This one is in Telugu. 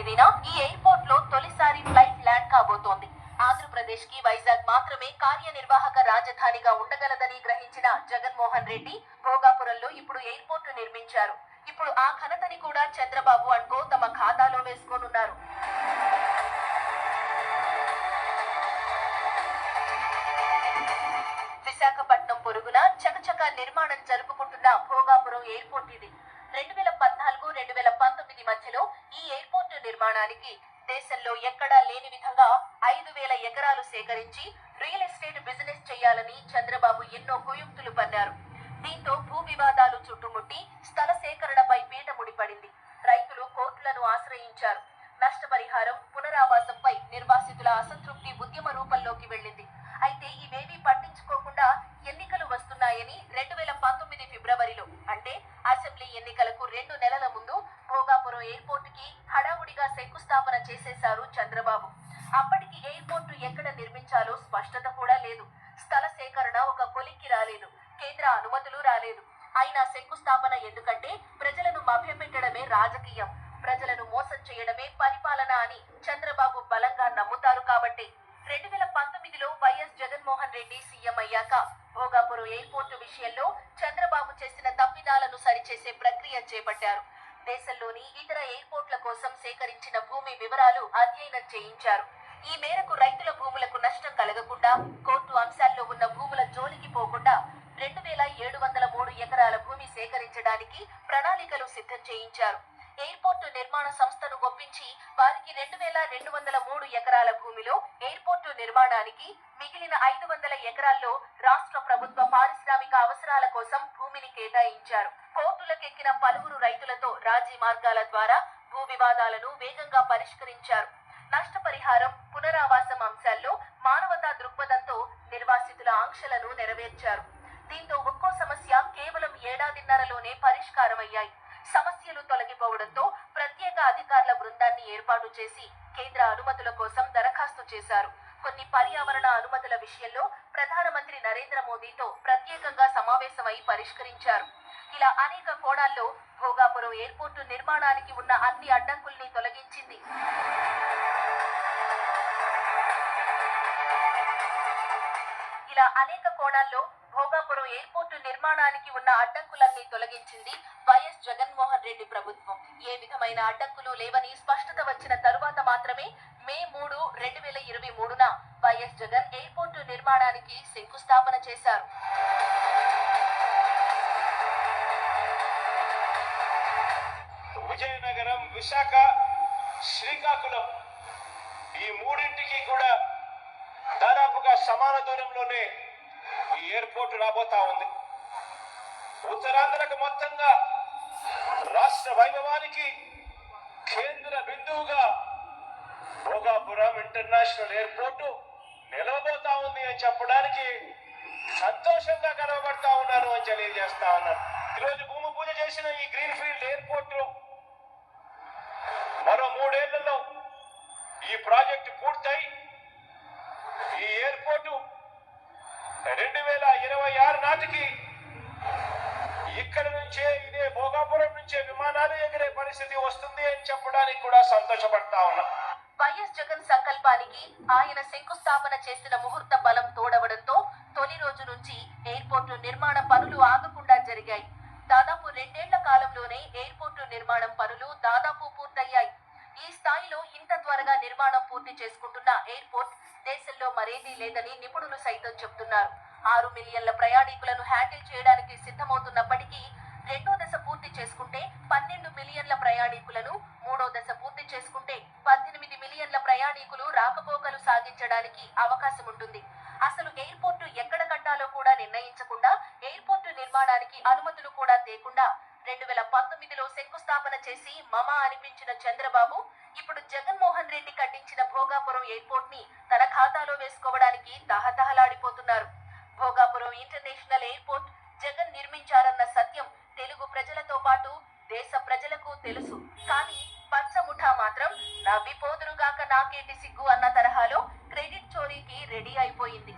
తేదీన ఈ ఎయిర్పోర్ట్ లో తొలిసారి ఫ్లైట్ ల్యాండ్ కాబోతోంది. ఆంధ్రప్రదేశ్ కి వైజాగ్ మాత్రమే కార్యనిర్వాహక రాజధానిగా ఉండగలదని గ్రహించిన జగన్మోహన్ రెడ్డి భోగాపురంలో ఇప్పుడు ఎయిర్పోర్టు నిర్మించారు. ఇప్పుడు ఆ ఘనతని కూడా చంద్రబాబు అంటూ తమ ఖాతాలో వేసుకోనున్నారు. విశాఖపట్నం పొరుగున చకచక నిర్మాణం జరుపుకుంటున్న భోగాపురం ఎయిర్పోర్ట్ ఇది. 2014-2019 మధ్యలో ఈ ఎయిర్పోర్టు నిర్మాణానికి దేశంలో ఎక్కడా లేని విధంగా 5,000 ఎకరాలు సేకరించి రియల్ ఎస్టేట్ బిజినెస్ చేయాలని చంద్రబాబు ఎన్నో కుయుక్తులు పన్నారు. దీంతో భూ వివాదాలు చుట్టుముట్టి స్థల సేకరణపై పీట ముడిపడింది. రైతులు కోర్టులను ఆశ్రయించారు. నష్టపరిహారం, పునరావాసంపై నిర్వాసితుల అసంతృప్తి ఉద్యమ రూపంలోకి వెళ్ళింది. అయితే ఇవేవీ పట్టించుకోకుండా ఎన్నికలు వస్తున్నాయని 2019 ఫిబ్రవరిలో అంటే అసెంబ్లీ ఎన్నికలకు 2 నెలల ముందు భోగాపురం ఎయిర్పోర్టుకి హడావుడిగా శంకుస్థాపన చేసేశారు చంద్రబాబు. అప్పటికి ఎయిర్పోర్టు ఎక్కడ నిర్మించాలో స్పష్టత కూడా లేదు. స్థల సేకరణ ఒక కొలిక్కి రాలేదు. కేంద్ర అనుమతులు రాలేదు. అయినా శంకుస్థాపన ఎందుకంటే ప్రజలను మభ్యపెట్టడమే రాజకీయం, ప్రజలను మోసం చేయడమే పరిపాలన అని చంద్రబాబు బలంగా నమ్ముతారు. కాబట్టి 2019లో వైఎస్ జగన్మోహన్ రెడ్డి సీఎం అయ్యాక భోగాపురం ఎయిర్పోర్టు విషయంలో చంద్రబాబు చేసిన తప్పిదాలను సరిచేసే ప్రక్రియ చేపట్టారు. దేశంలోని ఇతర ఎయిర్పోర్ట్ల కోసం సేకరించిన భూమి వివరాలు అధ్యయనం చేయించారు. ఈ మేరకు రైతుల భూములకు నష్టం కలగకుండా, కోర్టు అంశాల్లో ఉన్న భూముల జోలికి పోకుండా 2,703 ఎకరాల భూమి సేకరించడానికి ప్రణాళికలు సిద్ధం చేయించారు. ఎయిర్పోర్టు నిర్మాణ సంస్థను ఒప్పించి వారికి 2,203 ఎకరాల భూమిలో ఎయిర్పోర్టు నిర్మాణానికి, మిగిలిన 500 ఎకరాల్లో రాష్ట్ర ప్రభుత్వ పారిశ్రామిక అవసరాల కోసం భూమిని కేటాయించారు. కోర్టులకెక్కిన పలువురు రైతులతో రాజీ మార్గాల ద్వారా భూ వివాదాలను వేగంగా పరిష్కరించారు. నష్టపరిహారం, పునరావాసం అంశాల్లో మానవతా దృక్పథంతో నిర్వాసితుల ఆంక్షలను నెరవేర్చారు. దీంతో ఒక్కో సమస్య కేవలం 1.5 ఏడాదిలోనే పరిష్కారమయ్యాయి. సమస్యలు తొలగిపోవడంతో ప్రత్యేక అధికారుల బృందాన్ని ఏర్పాటు చేసి కేంద్ర అనుమతుల కోసం దరఖాస్తు చేశారు. కొన్ని పర్యావరణ అనుమతుల విషయంలో ప్రధానమంత్రి నరేంద్ర మోదీతో ప్రత్యేకంగా సమావేశమై పరిష్కరించారు. ఇలా అనేక కోణాల్లో భోగాపురం ఎయిర్పోర్టు నిర్మాణానికి ఉన్న అన్ని అడ్డంకుల్ని తొలగించింది. భోగాపురం ఎయిర్పోర్టు నిర్మాణానికి ఉన్న అడ్డంకులన్నీ తొలగించింది వైఎస్ జగన్మోహన్ రెడ్డి ప్రభుత్వం. ఏ విధమైన అడ్డంకులు లేవని స్పష్టత వచ్చిన తరువాత మాత్రమే మే 3, 2023న వైఎస్ జగన్ ఎయిర్పోర్టు నిర్మాణానికి శంకుస్థాపన చేశారు. విజయనగరం, విశాఖ, శ్రీకాకుళం ఈ మూడింటికి కూడా దాదాపుగా సమాన దూరంలోనే ఈ ఎయిర్పోర్ట్ రాబోతా ఉంది. ఉత్తరాంధ్రకు మొత్తంగా రాష్ట్ర వైభవానికి కేంద్ర బిందువుగా భోగాపురం ఇంటర్నేషనల్ ఎయిర్పోర్టు నిలవబోతా ఉంది అని చెప్పడానికి సంతోషంగా గర్వపడతా ఉన్నాను అని తెలియజేస్తా ఉన్నాను. ఈరోజు భూమి పూజ చేసిన ఈ గ్రీన్ఫీల్డ్ ఎయిర్పోర్టు మరో 3 ఏళ్లలో ఈ ప్రాజెక్టు పూర్తయి ఈ ఎయిర్పోర్టు 2026 నాటికి ఇక్కడ నుంచే, ఇదే భోగాపురం నుంచే విమానాలు ఎగిరే పరిస్థితి వస్తుంది అని చెప్పడానికి కూడా సంతోషపడతా ఉన్నా. వైఎస్ జగన్ సంకల్పానికి ఆయన శంకుస్థాపన చేసిన ముహూర్త బలం తోడవడంతో తొలి రోజు నుంచి ఎయిర్పోర్టు నిర్మాణ పనులు ఆగకుండా జరిగాయి. దాదాపు 2 ఏళ్ల కాలంలోనే ఎయిర్పోర్టు నిర్మాణం పనులు దాదాపు పూర్తయ్యాయి. ఈ స్థాయిలో ఇంత త్వరగా నిర్మాణం పూర్తి చేసుకుంటున్న ఎయిర్పోర్ట్ దేశంలో మరేదీ లేదని నిపుణులు సైతం చెబుతున్నారు. 6 మిలియన్ల ప్రయాణికులను హ్యాండిల్ చేయడానికి సిద్ధమవుతున్నప్పటికీ 2వ దశ పూర్తి చేసుకుంటే 12 మిలియన్ల ప్రయాణికులను, 3వ దశ పూర్తి చేసుకుంటే 18 మిలియన్ల ప్రయాణికులు రాకపోకలు సాగించడానికి అవకాశం ఉంటుంది. అసలు ఎయిర్పోర్టు ఎక్కడ కట్టాలో కూడా నిర్ణయించకుండా, ఎయిర్పోర్టు నిర్మాణానికి అనుమతులు కూడా తేకుండా 2019లో శంకుస్థాపన చేసి మమ అనిపించిన చంద్రబాబు ఇప్పుడు జగన్మోహన్ రెడ్డి కట్టించిన భోగాపురం ఎయిర్పోర్ట్ ని తన ఖాతాలో వేసుకోవడానికి తహతహలాడిపోతున్నారు. భోగాపురం ఇంటర్నేషనల్ ఎయిర్పోర్ట్ జగన్ నిర్మించారన్న సత్యం తెలుగు ప్రజలతో పాటు దేశ ప్రజలకు తెలుసు. కానీ పచ్చముఠా మాత్రం నవ్విపోదురుగాక నాకేటి సిగ్గు అన్న తరహాలో క్రెడిట్ చోరీకి రెడీ అయిపోయింది.